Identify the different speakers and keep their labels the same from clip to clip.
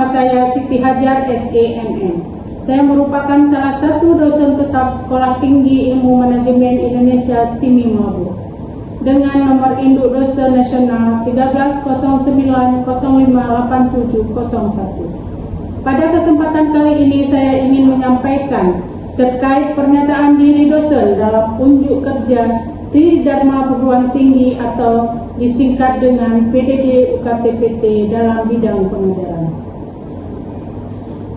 Speaker 1: nama saya Siti Hajar SEMM. Saya merupakan salah satu dosen tetap Sekolah Tinggi Ilmu Manajemen Indonesia STIMI Meru dengan nomor induk dosen nasional 1309058701. Pada kesempatan kali ini saya ingin menyampaikan terkait pernyataan diri dosen dalam unjuk kerja di Dharma Perguruan Tinggi atau disingkat dengan PDD UKT-PT dalam bidang pengajaran.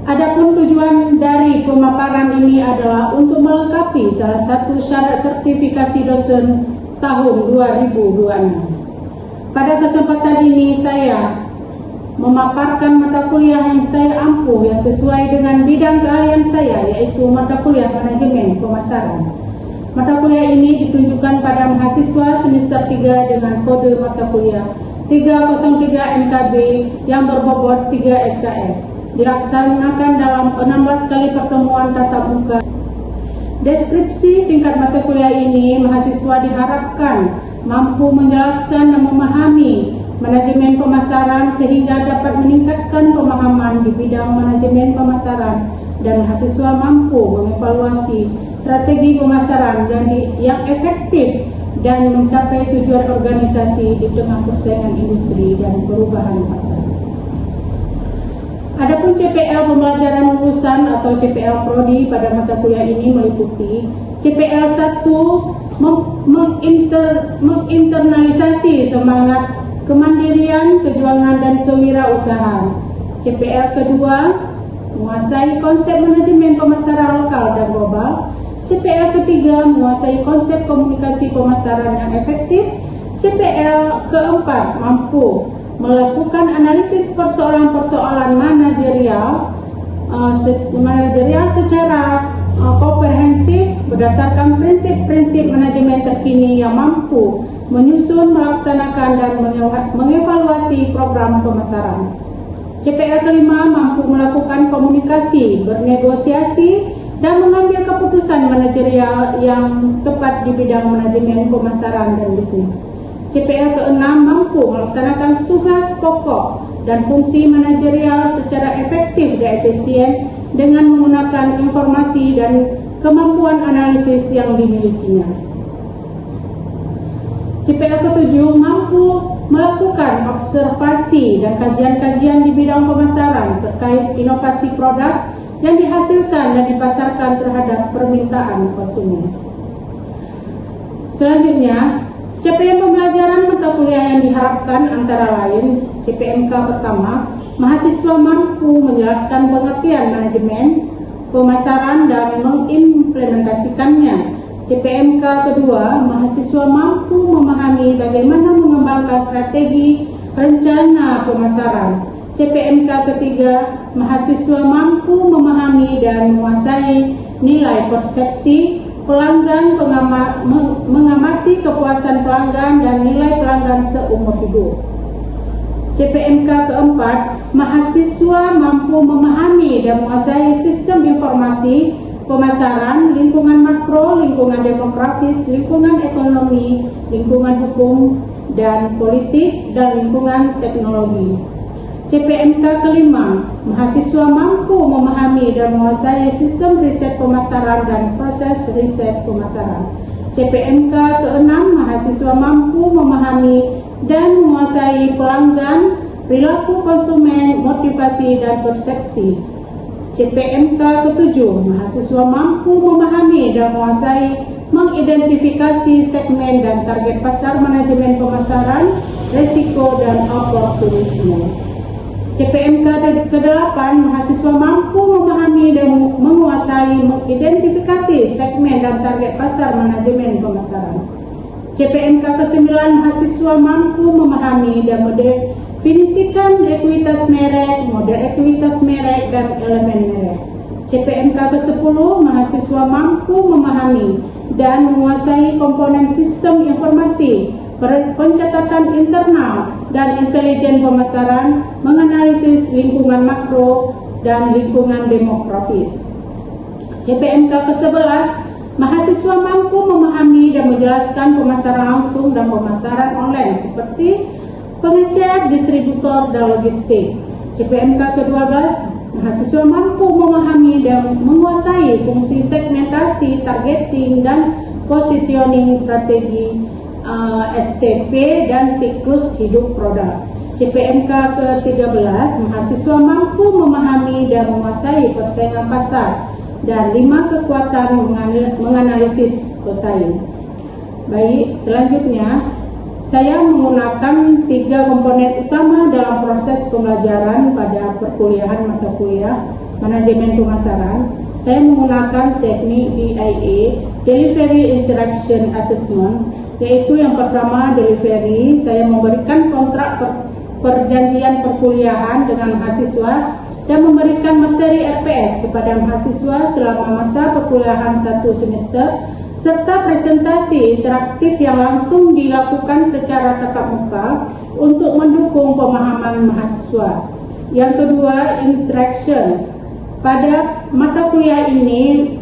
Speaker 1: Adapun tujuan dari pemaparan ini adalah untuk melengkapi salah satu syarat sertifikasi dosen tahun 2026. Pada kesempatan ini saya memaparkan mata kuliah yang saya ampuh yang sesuai dengan bidang keahlian saya, yaitu mata kuliah manajemen pemasaran. Mata kuliah ini ditunjukkan pada mahasiswa semester 3 dengan kode mata kuliah 303 MKB yang berbobot 3 SKS. Dilaksanakan dalam 16 kali pertemuan tatap muka. Deskripsi singkat mata kuliah ini, mahasiswa diharapkan mampu menjelaskan dan memahami manajemen pemasaran sehingga dapat meningkatkan pemahaman di bidang manajemen pemasaran, dan mahasiswa mampu mengevaluasi strategi pemasaran yang efektif dan mencapai tujuan organisasi di tengah persaingan industri dan perubahan pasar. Adapun CPL pembelajaran lulusan atau CPL Prodi pada mata kuliah ini meliputi CPL 1 menginternalisasi semangat kemandirian, kejuangan dan kewirausahaan. CPL kedua menguasai konsep manajemen pemasaran lokal dan global. CPL ketiga menguasai konsep komunikasi pemasaran yang efektif. CPL keempat mampu melakukan analisis persoalan-persoalan manajerial secara komprehensif berdasarkan prinsip-prinsip manajemen terkini yang mampu menyusun, melaksanakan dan mengevaluasi program pemasaran. CPL kelima mampu melakukan komunikasi, bernegosiasi dan mengambil keputusan manajerial yang tepat di bidang manajemen pemasaran dan bisnis. CPL keenam mampu melaksanakan tugas pokok dan fungsi manajerial secara efektif dan efisien dengan menggunakan informasi dan kemampuan analisis yang dimilikinya. CPL ketujuh mampu melakukan observasi dan kajian-kajian di bidang pemasaran terkait inovasi produk yang dihasilkan dan dipasarkan terhadap permintaan konsumen. Selanjutnya, CPM pembelajaran mata kuliah yang diharapkan antara lain CPMK pertama, mahasiswa mampu menjelaskan pengertian manajemen pemasaran dan mengimplementasikannya. CPMK kedua, mahasiswa mampu memahami bagaimana mengembangkan strategi rencana pemasaran. CPMK ketiga, mahasiswa mampu memahami dan menguasai nilai persepsi pelanggan, mengamati kepuasan pelanggan dan nilai pelanggan seumur hidup. CPMK keempat, mahasiswa mampu memahami dan menguasai sistem informasi pemasaran, lingkungan makro, lingkungan demografis, lingkungan ekonomi, lingkungan hukum dan politik, dan lingkungan teknologi. CPMK kelima, mahasiswa mampu memahami dan menguasai sistem riset pemasaran dan proses riset pemasaran. CPMK keenam, mahasiswa mampu memahami dan menguasai pelanggan, perilaku konsumen, motivasi dan persepsi. CPMK ketujuh, mahasiswa mampu memahami dan menguasai mengidentifikasi segmen dan target pasar manajemen pemasaran, risiko dan oportunisme. CPMK ke-8, mahasiswa mampu memahami dan menguasai mengidentifikasi segmen dan target pasar manajemen pemasaran. CPMK ke-9, mahasiswa mampu memahami dan mendefinisikan ekuitas merek, model ekuitas merek, dan elemen merek. CPMK ke-10, mahasiswa mampu memahami dan menguasai komponen sistem informasi, pencatatan internal dan intelijen pemasaran, menganalisis lingkungan makro dan lingkungan demografis. CPMK ke-11, mahasiswa mampu memahami dan menjelaskan pemasaran langsung dan pemasaran online seperti pengecer, distributor, dan logistik. CPMK ke-12, mahasiswa mampu memahami dan menguasai fungsi segmentasi, targeting, dan positioning strategi STP dan siklus hidup produk. CPMK ke-13, mahasiswa mampu memahami dan menguasai persaingan pasar dan 5 kekuatan menganalisis pesaing. Baik, selanjutnya saya menggunakan 3 komponen utama dalam proses pembelajaran pada perkuliahan mata kuliah manajemen pemasaran. Saya menggunakan teknik DIA, Delivery Interaction Assessment, yaitu yang pertama delivery. Saya memberikan kontrak perjanjian perkuliahan dengan mahasiswa dan memberikan materi RPS kepada mahasiswa selama masa perkuliahan 1 semester, serta presentasi interaktif yang langsung dilakukan secara tatap muka untuk mendukung pemahaman mahasiswa. Yang kedua, interaction. Pada mata kuliah ini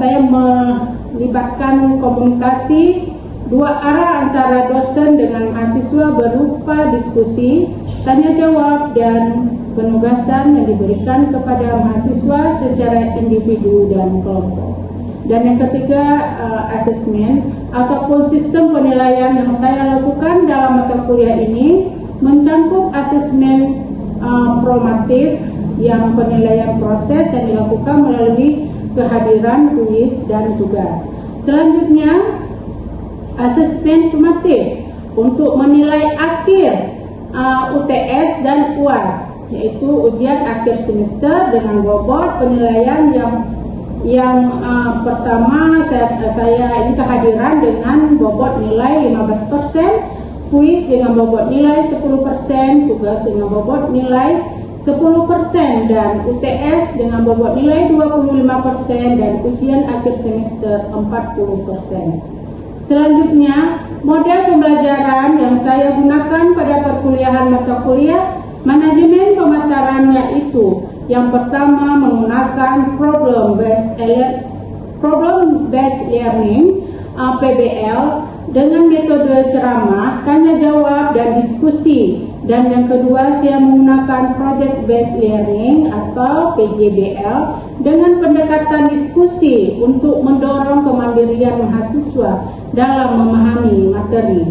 Speaker 1: saya melibatkan komunikasi 2 arah antara dosen dengan mahasiswa berupa diskusi, tanya jawab, dan penugasan yang diberikan kepada mahasiswa secara individu dan kelompok. Dan yang ketiga, asesmen ataupun sistem penilaian yang saya lakukan dalam mata kuliah ini mencakup asesmen formatif yang penilaian proses yang dilakukan melalui kehadiran kuis dan tugas. Selanjutnya, asesmen sumatif untuk menilai akhir UTS dan UAS, yaitu ujian akhir semester dengan bobot penilaian yang pertama saya ini kehadiran dengan bobot nilai 15%, kuis dengan bobot nilai 10%, tugas dengan bobot nilai 10%, dan UTS dengan bobot nilai 25%, dan ujian akhir semester 40%. Selanjutnya, model pembelajaran yang saya gunakan pada perkuliahan mata kuliah manajemen pemasaran, yaitu yang pertama menggunakan problem based learning PBL dengan metode ceramah, tanya jawab, dan diskusi. Dan yang kedua, saya menggunakan project based learning atau PJBL dengan pendekatan diskusi untuk mendorong kemandirian mahasiswa dalam memahami materi.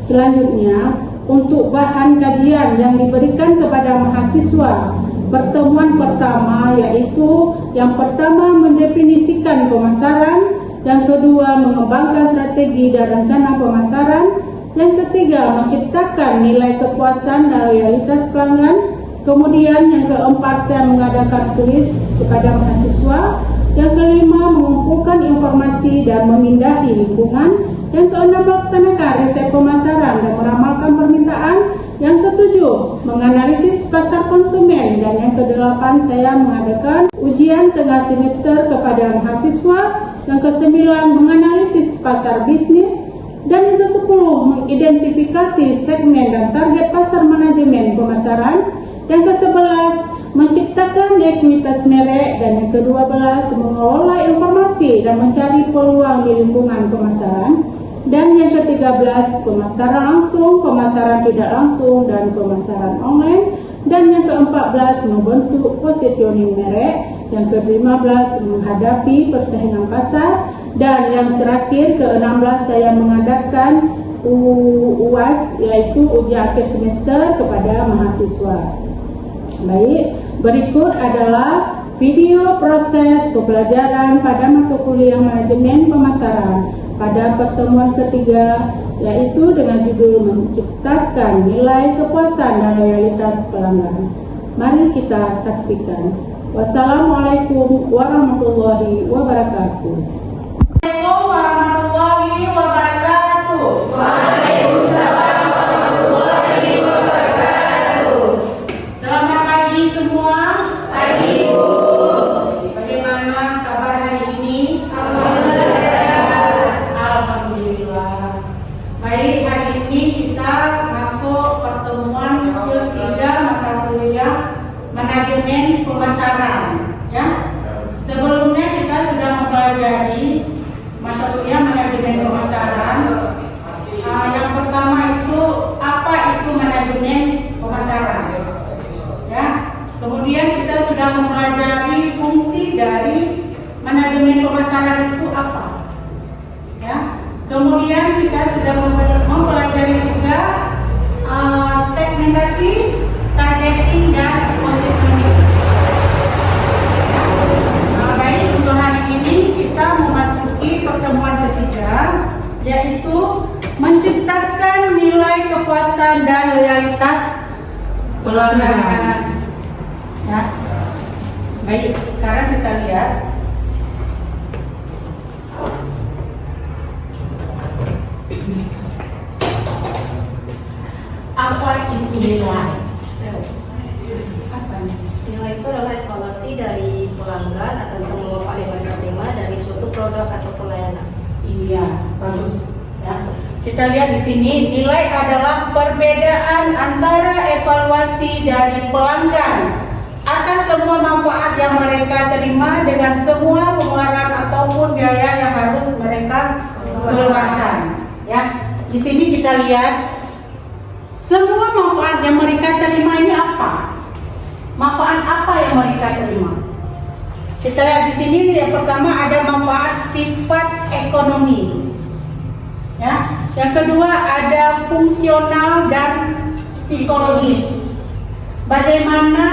Speaker 1: Selanjutnya, untuk bahan kajian yang diberikan kepada mahasiswa, pertemuan pertama yaitu yang pertama mendefinisikan pemasaran, yang kedua mengembangkan strategi dan rencana pemasaran, yang ketiga menciptakan nilai kepuasan dan loyalitas pelanggan, kemudian yang keempat saya mengadakan kuis kepada mahasiswa, yang kelima mengumpulkan informasi dan memindahi lingkungan, yang keenam melaksanakan riset pemasaran dan meramalkan permintaan, yang ketujuh menganalisis pasar konsumen, dan yang kedelapan saya mengadakan ujian tengah semester kepada mahasiswa, yang kesembilan menganalisis pasar bisnis, dan yang kesepuluh mengidentifikasi segmen dan target pasar manajemen pemasaran, yang kesebelas menciptakan ekuitas merek, dan yang ke-12 mengelola informasi dan mencari peluang di lingkungan pemasaran, dan yang ke-13 pemasaran langsung, pemasaran tidak langsung, dan pemasaran online, dan yang ke-14 membentuk positioning merek, yang ke-15 menghadapi persaingan pasar, dan yang terakhir ke-16 saya mengadakan UAS, yaitu ujian akhir semester kepada mahasiswa. Baik, berikut adalah video proses pembelajaran pada mata kuliah manajemen pemasaran pada pertemuan ketiga, yaitu dengan judul menciptakan nilai kepuasan dan loyalitas pelanggan. Mari kita saksikan. Wassalamualaikum warahmatullahi wabarakatuh.
Speaker 2: Assalamualaikum warahmatullahi wabarakatuh.
Speaker 3: Waalaikumsalam warahmatullahi wabarakatuh.
Speaker 2: Selamat pagi semua.
Speaker 3: Pagi, Bu.
Speaker 2: Bagaimana kabar hari ini?
Speaker 3: Alhamdulillah.
Speaker 2: Alhamdulillah. Baik, hari ini kita masuk pertemuan ketiga mata kuliah manajemen pemasaran. Ya. Sebelumnya kita sudah mempelajari mata kuliah manajemen pemasaran. Yang pertama itu apa itu manajemen pemasaran? Ya, sudah mempelajari fungsi dari manajemen pemasaran itu apa. Ya. Kemudian kita sudah mempelajari juga segmentasi, targeting, dan positioning. Baik, untuk hari ini kita memasuki pertemuan ketiga, yaitu menciptakan nilai kepuasan dan loyalitas pelanggan. Ya. Baik, sekarang kita lihat apa itu nilai.
Speaker 3: Nilai itu adalah evaluasi dari pelanggan atas semua upah yang mereka terima dari suatu produk atau pelayanan.
Speaker 2: Iya, bagus. Ya. Kita lihat di sini, nilai adalah perbedaan antara evaluasi dari pelanggan atas semua manfaat yang mereka terima dengan semua pengeluaran ataupun biaya yang harus mereka keluarkan. Ya, di sini kita lihat semua manfaat yang mereka terima ini apa? Manfaat apa yang mereka terima? Kita lihat di sini, yang pertama ada manfaat sifat ekonomi. Ya, yang kedua ada fungsional dan psikologis. Bagaimana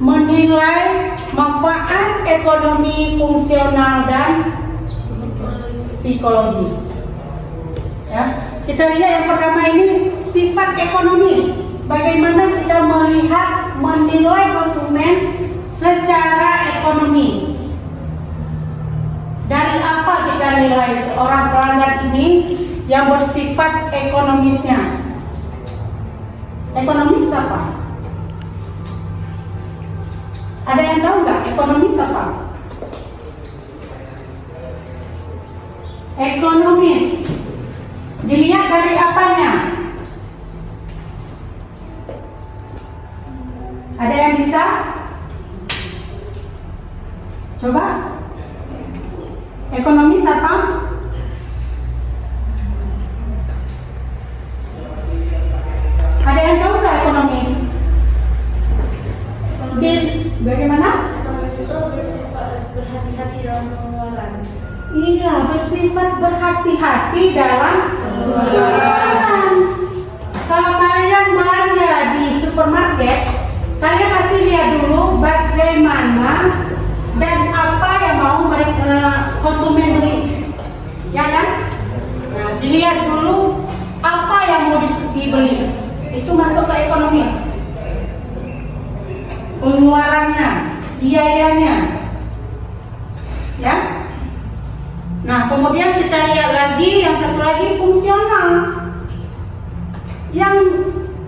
Speaker 2: menilai manfaat ekonomi, fungsional, dan psikologis? Ya, kita lihat yang pertama ini sifat ekonomis. Bagaimana kita melihat, menilai konsumen secara ekonomis. Dari apa kita nilai seorang pelanggan ini yang bersifat ekonomisnya? Ekonomis apa? Ada yang tahu nggak ekonomis apa? Ekonomis dilihat dari apanya? Ada yang bisa? Coba. Ekonomis apa? Ada yang tahu nggak ekonomis? Bagaimana?
Speaker 3: Ekonomis itu bersifat berhati-hati dalam pengeluaran.
Speaker 2: Iya, bersifat berhati-hati dalam pengeluaran. Kalau kalian belanja di supermarket, kalian pasti lihat dulu bagaimana dan apa yang mau mereka konsumen beli, ya kan? Nah, dilihat dulu apa yang mau dibeli. Itu masuk ke ekonomis. Pengeluarannya, biayanya, ya. Nah, kemudian kita lihat lagi yang satu lagi fungsional. Yang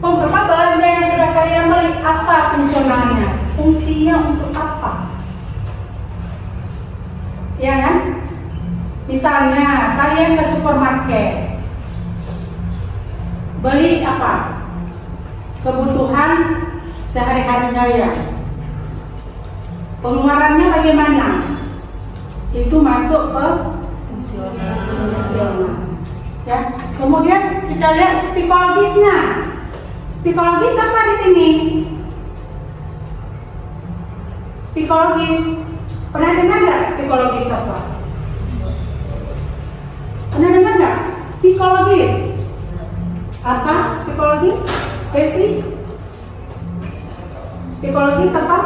Speaker 2: beberapa belanja yang sudah kalian beli, apa fungsionalnya? Fungsinya untuk apa? Ya kan? Misalnya kalian ke supermarket, beli apa? Kebutuhan sehari-hari kalian. Pengeluarannya bagaimana? Itu masuk ke fungsional. Ya. Kemudian kita lihat psikologisnya. Psikologis apa di sini? Psikologis. Pernah dengar nggak psikologis apa? Pernah dengar nggak? Psikologis. Apa psikologis? Evi? Psikologis apa?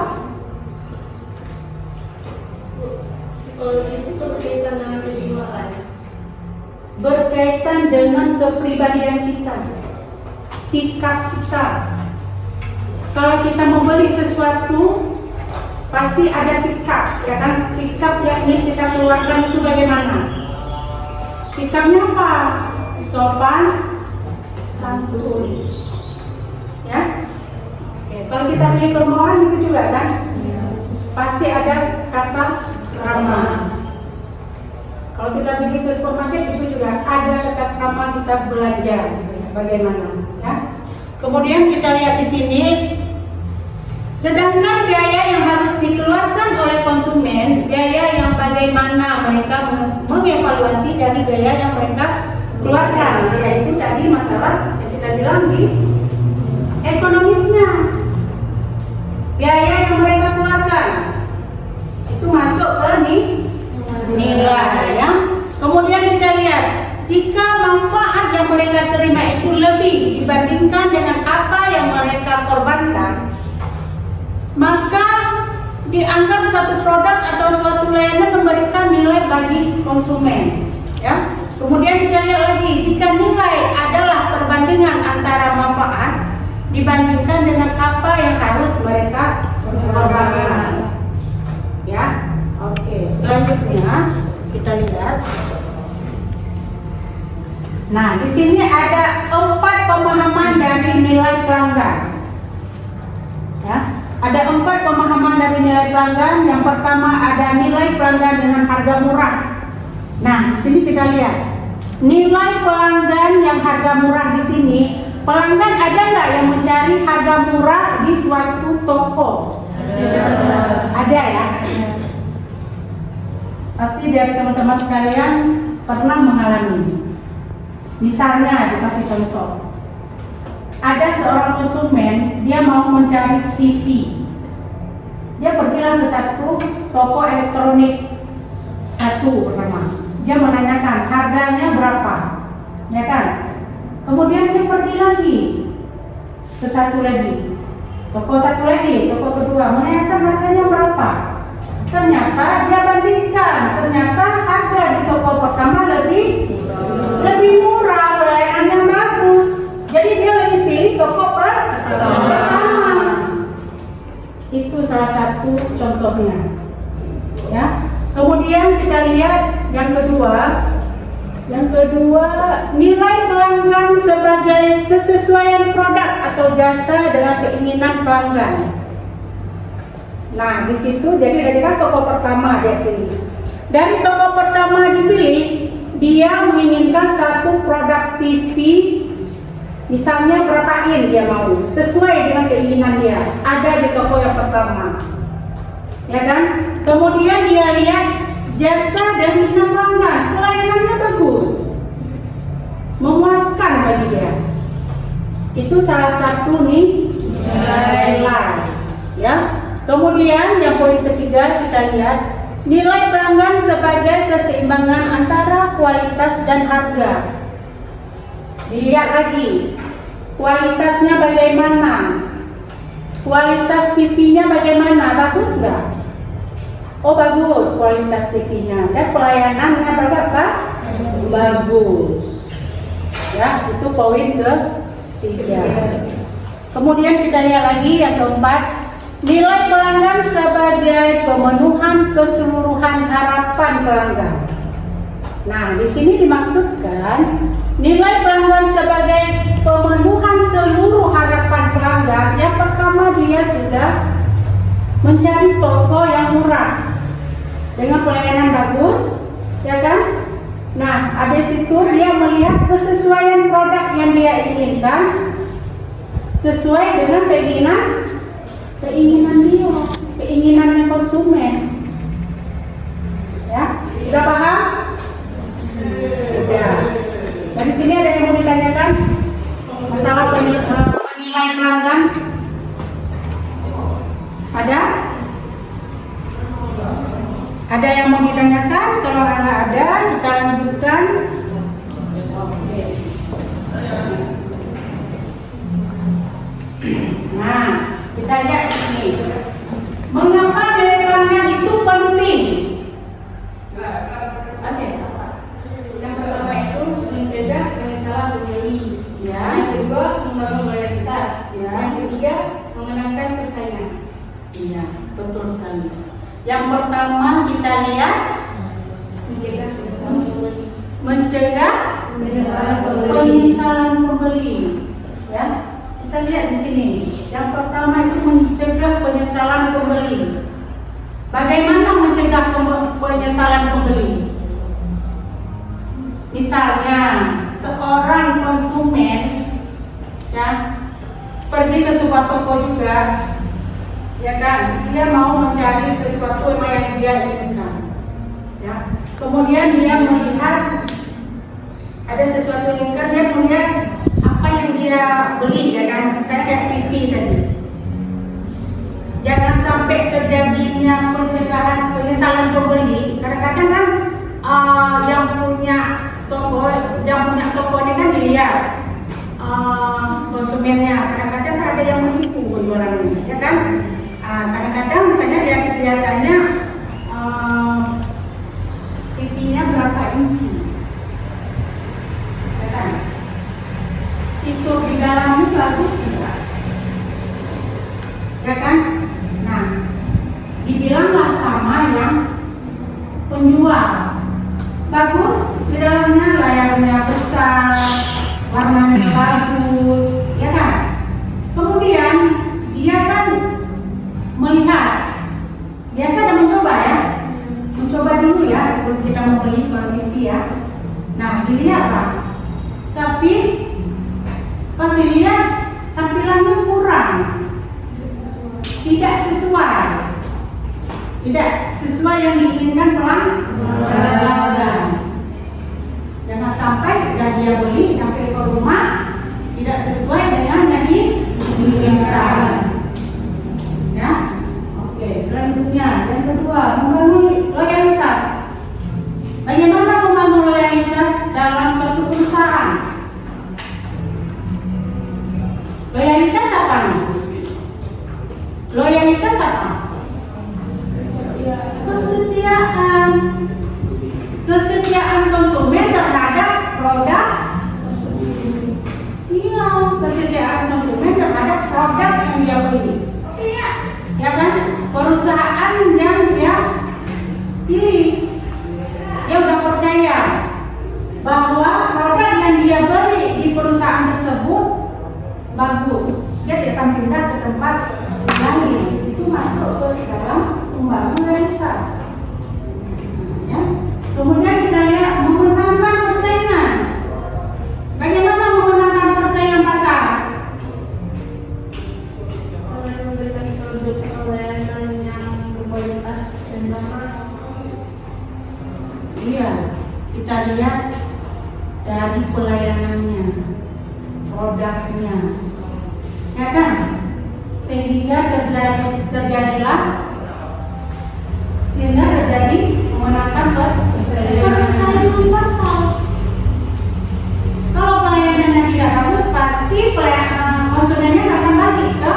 Speaker 3: Psikologis itu berkaitan dengan penjualan.
Speaker 2: Berkaitan dengan kepribadian kita, sikap kita. Kalau kita membeli sesuatu, pasti ada sikap, ya kan? Sikap yang ingin kita keluarkan itu bagaimana? Sikapnya apa? Sopan, santun, ya. Oke, kalau kita pergi ke rumah orang itu juga kan? Pasti ada kata ramah. Kalau kita pergi ke supermarket itu juga ada kata ramah kita belanja, bagaimana? Ya. Kemudian kita lihat di sini. Sedangkan biaya yang harus dikeluarkan oleh konsumen, biaya yang bagaimana mereka mengevaluasi dari biaya yang mereka keluarkan, yaitu tadi masalah yang kita bilang di ekonomisnya. Biaya yang mereka keluarkan dikeluarkan. Itu masuk ke nilai ya. Kemudian kita lihat, jika manfaat yang mereka terima itu lebih dibandingkan dengan apa yang mereka korbankan, maka dianggap suatu produk atau suatu layanan memberikan nilai bagi konsumen ya. Kemudian kita lihat lagi, jika nilai adalah perbandingan antara manfaat dibandingkan dengan apa yang harus mereka korbankan ya. Oke, selanjutnya kita lihat. Nah, di sini ada 4 pemahaman dari nilai pelanggan. Ya, ada 4 pemahaman dari nilai pelanggan. Yang pertama ada nilai pelanggan dengan harga murah. Nah, di sini kita lihat nilai pelanggan yang harga murah di sini. Pelanggan ada nggak yang mencari harga murah di suatu toko? Ada ya. Pasti dari teman-teman sekalian pernah mengalami. Misalnya dikasih contoh, ada seorang konsumen, dia mau mencari TV. Dia pergilah ke satu toko elektronik satu pertama. Dia menanyakan harganya berapa, ya kan? Kemudian dia pergi lagi ke satu lagi, toko satu lagi, toko kedua, menanyakan harganya berapa. Ternyata dia bandingkan, ternyata harga di toko pertama lebih murah, pelayanannya bagus. Jadi dia lebih pilih toko pertama. Itu salah satu contohnya. Ya. Kemudian kita lihat yang kedua. Yang kedua, nilai pelanggan sebagai kesesuaian produk atau jasa dengan keinginan pelanggan. Nah, di situ jadi dari kan toko pertama dia pilih. Dari toko pertama dipilih, dia menginginkan satu produk TV, misalnya berapa in dia mau, sesuai dengan keinginan dia, ada di toko yang pertama, ya kan? Kemudian dia lihat jasa dan minat pelanggan, pelayanannya bagus, memuaskan bagi dia. Itu salah satu nilai, ya. Kemudian yang poin ketiga kita lihat nilai pelanggan sebagai keseimbangan antara kualitas dan harga. Dilihat lagi kualitasnya bagaimana, kualitas TV-nya bagaimana, bagus nggak? Oh bagus kualitas TV-nya, dan pelayanannya berapa? Bagus. Ya, itu poin ketiga. Kemudian kita lihat lagi yang keempat, nilai pelanggan sebagai pemenuhan keseluruhan harapan pelanggan. Nah, di sini dimaksudkan nilai pelanggan sebagai pemenuhan seluruh harapan pelanggan. Yang pertama, dia sudah mencari toko yang murah dengan pelayanan bagus, ya kan? Nah, habis itu dia melihat kesesuaian produk yang dia inginkan sesuai dengan keinginan dia, keinginan konsumen. Ya, sudah paham? Sudah. Dari sini ada yang mau ditanyakan? Masalah penilai pelanggan? Ada? Ada yang mau ditanyakan? Kalau nggak ada, kita lanjutkan. Nah, kita lihat di sini. Mengapa nilai pelanggan itu penting? Oke.
Speaker 3: Yang pertama itu mencegah penyesalan pembeli.
Speaker 2: Ya.
Speaker 3: Yang kedua membangun loyalitas.
Speaker 2: Ya.
Speaker 3: Yang ketiga memenangkan persaingan.
Speaker 2: Iya, betul sekali. Yang pertama kita lihat
Speaker 3: Mencegah penyesalan pembeli.
Speaker 2: mencegah penyesalan pembeli. Ya, kita lihat di sini. Yang pertama itu mencegah penyesalan pembeli. Bagaimana mencegah penyesalan pembeli? Misalnya seorang konsumen ya pergi ke sebuah toko juga, ya kan, dia mau mencari sesuatu yang dia inginkan, ya. Kemudian dia melihat ada sesuatu yang inginkan, dia melihat apa yang dia beli, ya kan, misalnya kayak TV tadi. Jangan sampai terjadinya pencegahan penyesalan pembeli. Kadang-kadang kan yang punya toko ini kan dilihat konsumennya. Kadang-kadang ada yang menipu penjualannya, ya kan? Kadang-kadang misalnya dia kelihatannya TV-nya berapa inci, ya kan? Fitur di dalamnya bagus enggak? Ya kan? Nah, dibilanglah sama yang penjual, bagus di dalamnya, layarnya besar, warnanya bagus, ya kan? Kemudian dia kan melihat, biasa ada mencoba ya, mencoba dulu ya sebelum kita membeli TV ya. Nah, dilihatlah, tapi pas dilihat tampilannya kurang, tidak sesuai yang diinginkan pelanggan. Jangan sampai dia beli sampai ke rumah tidak sesuai dengan yang diinginkan. Ya, oke. Selanjutnya, yang kedua, membangun loyalitas. Bagaimana membangun loyalitas dalam suatu perusahaan? Loyalitas apa nih? Loyalitas apa? Kesetiaan konsumen terhadap produk. Iya, kesetiaan konsumen terhadap produk yang dia beli. Iya, ya kan? Perusahaan yang dia pilih, dia udah percaya bahwa produk yang dia beli di perusahaan tersebut bagus. Dia tidak akan pindah ke tempat lain. Itu masuk ke dalam membangun loyalitas. Ya. Kemudian kita lihat memenangkan persaingan. Bagaimana memenangkan persaingan pasar?
Speaker 3: Memberikan produk pelayanan yang berkualitas dan ramah.
Speaker 2: Iya, kita lihat dari pelayanannya, produknya, ya kan? Sehingga terjadi memenangkan persaingan pasar. Kalau pelayanannya tidak bagus, pasti konsumennya akan balik ke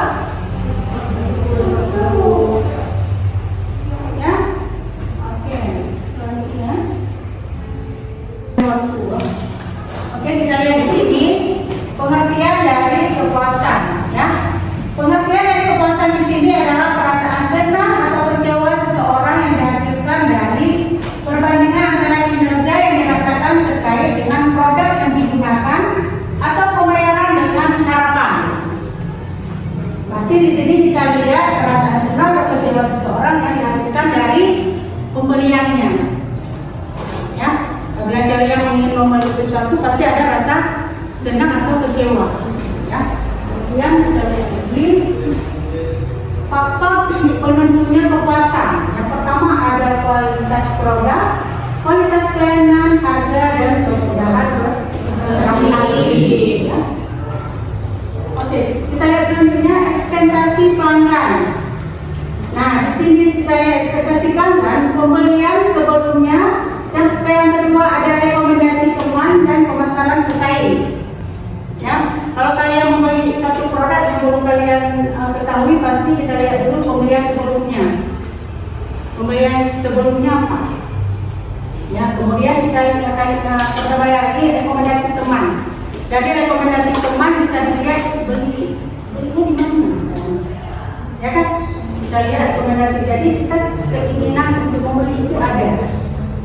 Speaker 2: ya. Oke, selanjutnya. Oke, kita lihat di sini pengertian dari kepuasan, ya. Pengertian dari kepuasan di sini adalah perasaan senang atau kecewa seseorang yang dihasilkan dari perbandingan antara kinerja yang dirasakan terkait dengan produk yang digunakan atau pembayaran dengan harapan. Berarti di sini kita lihat perasaan senang atau kecewa seseorang yang dihasilkan dari pembeliannya. Ya, apabila kalian ingin membeli sesuatu pasti ada rasa senang atau kecewa. Ya, kemudian kita lihat lagi faktor penentunya kepuasan. Yang pertama ada kualitas produk, kualitas pelayanan, harga dan kemudahan bertransaksi. Ya. Oke, kita lihat selanjutnya ekspektasi pelanggan. Nah, di sini kita lihat ekspektasi pelanggan, pembelian sebelumnya, dan yang kedua ada rekomendasi teman dan pemasaran pesaing. Ya, kalau kalian membeli satu produk yang belum kalian ketahui, pasti kita lihat dulu pembelian sebelumnya. Pembelian sebelumnya apa? Ya, kemudian kita pertama lagi rekomendasi teman. Dari rekomendasi teman bisa dilihat belinya di mana, ya kan? Kita lihat rekomendasi. Jadi kita keinginan untuk membeli itu ada.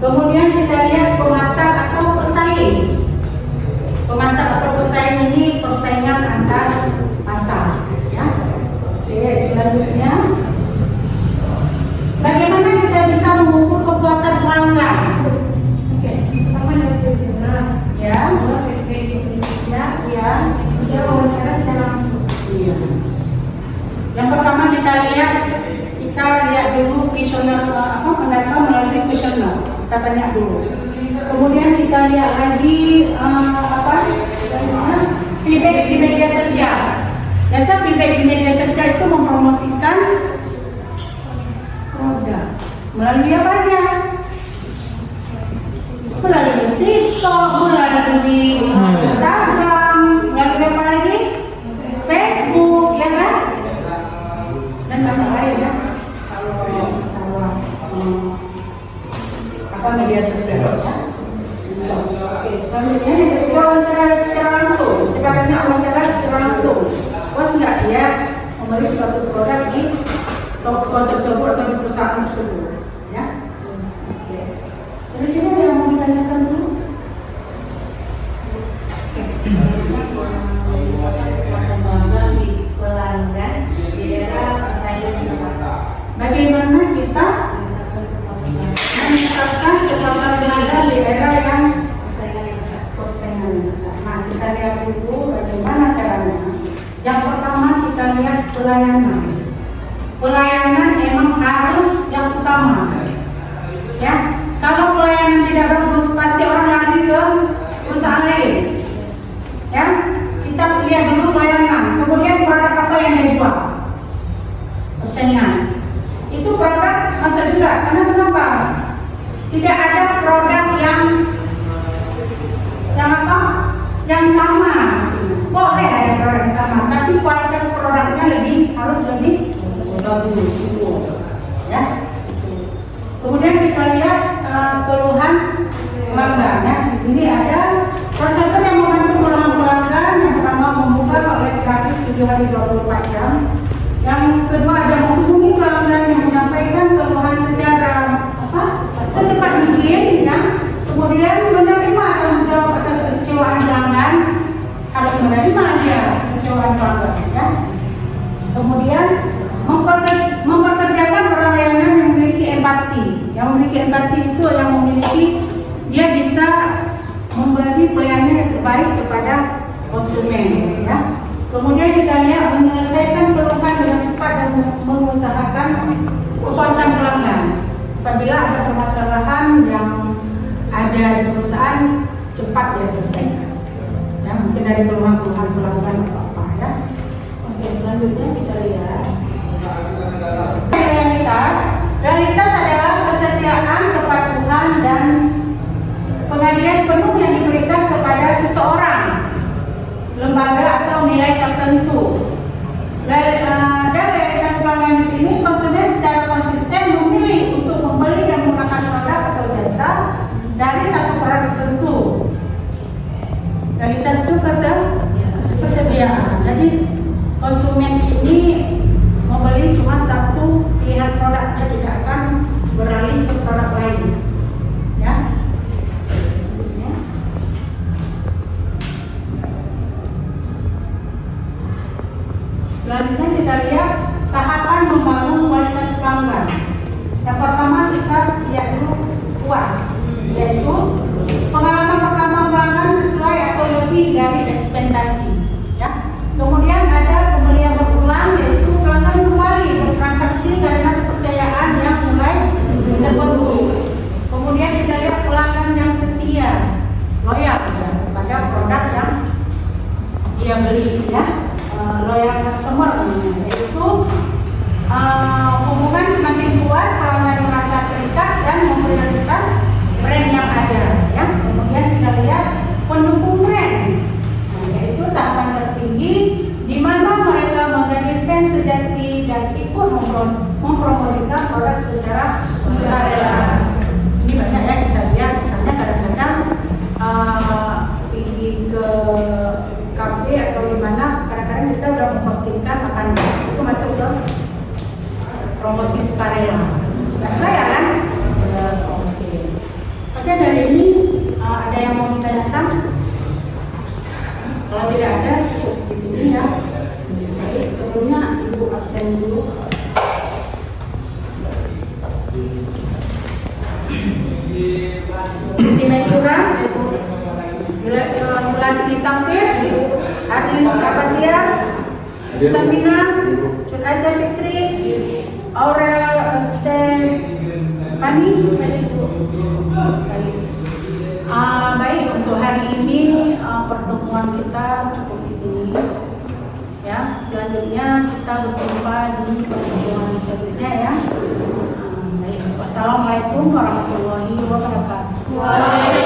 Speaker 2: Kemudian kita lihat pemasar atau pesaing. Pemasar atau pesaing ini persaingan antar pasar. Ya. Oke, selanjutnya, bagaimana kita bisa mengukur kepuasan pelanggan? Oke,
Speaker 3: Pertama dari presenter,
Speaker 2: ya,
Speaker 3: kedua PPI presenter,
Speaker 2: ya,
Speaker 3: ketiga wawancara secara langsung.
Speaker 2: iya. Yang pertama kita lihat dulu kuesioner mendata melalui kuesioner. Kita tanya dulu. Kemudian kita lihat lagi feedback di media sosial. Biasa feedback di media sosial itu mempromosikan Melalui apa aja? Melalui TikTok, melalui Instagram, melalui apa lagi? Facebook, ya kan? Dan banyak lain ya. Kalau masalah apa media sosial ya. Oke, selanjutnya yang kedua wawancara secara langsung. Kita banyak wawancara secara langsung. Puas nggak dia membeli suatu produk di toko tersebut atau di perusahaan tersebut, ya? Oke. Dari sini ada yang mau ditanyakan dulu?
Speaker 3: Kepuasan pelanggan di era persaingan yang ketat.
Speaker 2: Bagaimana kita menetapkan kepuasan pelanggan di era yang persaingan yang ketat? Nah, kita lihat dulu bagaimana caranya. Yang pertama kita lihat pelayanan. Pelayanan emang harus yang utama. Ya, kalau pelayanan tidak bagus pasti orang lari ke perusahaan lain. Ya, kita lihat dulu pelayanan. Kemudian produk apa yang dijual? Persaingan. Itu produk masuk juga. Karena kenapa? Tidak ada produk yang apa? Yang sama. Boleh ada produk yang sama, tapi kualitas produknya harus lebih bagus. Ya. Kemudian kita lihat keluhan pelanggan. Ya. Di sini ada prosedur yang membantu keluhan pelanggan. Yang pertama membuka oleh gratis 7 hari 24 jam. Yang kedua ada menghubungi pelanggan yang menyampaikan keluhan secara secepat mungkin. Ya. Kemudian menerima atau menjawab atas kekecewaan pelanggan. Harus menerima dia kekecewaan pelanggan. Ya. Kemudian memperkerjakan orang layanan yang memiliki empati. Yang memiliki empati itu yang memiliki dia bisa memberi pelayanan yang terbaik kepada konsumen. Ya. Kemudian kita lihat menyelesaikan keluhan dengan cepat dan mengusahakan kepuasan pelanggan. Apabila ada permasalahan yang ada di perusahaan cepat dia selesaikan. Ya, mungkin dari keluhan-keluhan pelanggan atau apa ya. Oke, selanjutnya kita lihat realitas adalah kesetiaan, kepatuhan dan pengabdian penuh yang diberikan kepada seseorang, lembaga atau nilai tertentu. Dan realitas pelanggan di sini konsumen secara konsisten memilih untuk membeli dan menggunakan produk atau jasa dari satu produk tertentu. Realitas itu kesediaan. Jadi konsumen ini membeli cuma satu pilihan produk, dia tidak akan beralih ke produk lain. Ya. Selanjutnya kita lihat tahapan membangun kualitas pelanggan. Yang pertama kita lihat dulu puas, yaitu pengalaman pertama pelanggan sesuai atau lebih dari ekspektasi. Ya. Kemudian ada pembelian berulang, yaitu pelanggan kembali bertransaksi karena kepercayaan yang mulai terbentuk. Kemudian kita lihat pelanggan yang setia, loyal ya, pada produk yang dia beli ya. Loyal customer namanya, yaitu hubungan semakin kuat, pelanggan merasa terikat dan memprioritas brand yang ada ya. Kemudian kita lihat pendukung brand, yaitu tahapan tertinggi di mana mereka menjadi fans sejati dan ikut mempromosikan produk secara sukarela. Ini banyak ya kita lihat, misalnya kadang-kadang pergi ke kafe atau di mana kadang-kadang kita udah mempostingkan makanan itu masuk ke promosi sukarela. Sukarela ya kan? Oke, dari ini ada yang mau ditanyakan? Kalau tidak ada, cukup di sini ya. Baik, sebelumnya Ibu absen dulu. Siti Maisura, Melati Samfir, Adlis Apatia, Samina, Cun Aja Fitri, Aurel Stefani. Baik, untuk hari ini pertemuan kita cukup di sini. Ya, selanjutnya kita berjumpa di pertemuan selanjutnya ya. Baik, Wassalamualaikum warahmatullahi wabarakatuh.
Speaker 3: Waalaikumsalam.